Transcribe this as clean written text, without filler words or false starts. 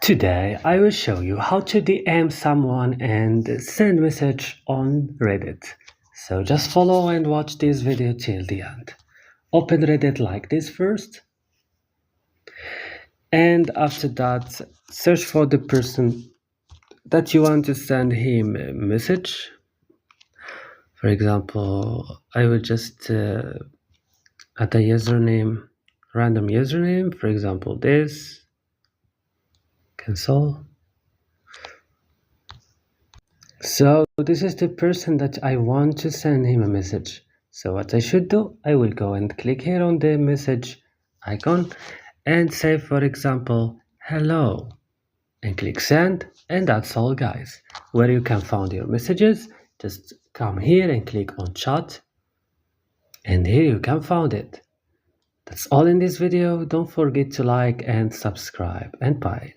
Today I will show you how to DM someone and send message on Reddit. So just follow and watch this video till the end. Open Reddit like this first, and after that search for the person that you want to send him a message. For example, I will just add a username, random username, for example this, cancel. So this is the person that I want to send him a message. So what I should do, I will go and click here on the message icon and say, for example, hello, and click send, and that's all, guys. Where you can find your messages, just come here and click on chat, and here you can find it. That's all in this video. Don't forget to like and subscribe, and bye.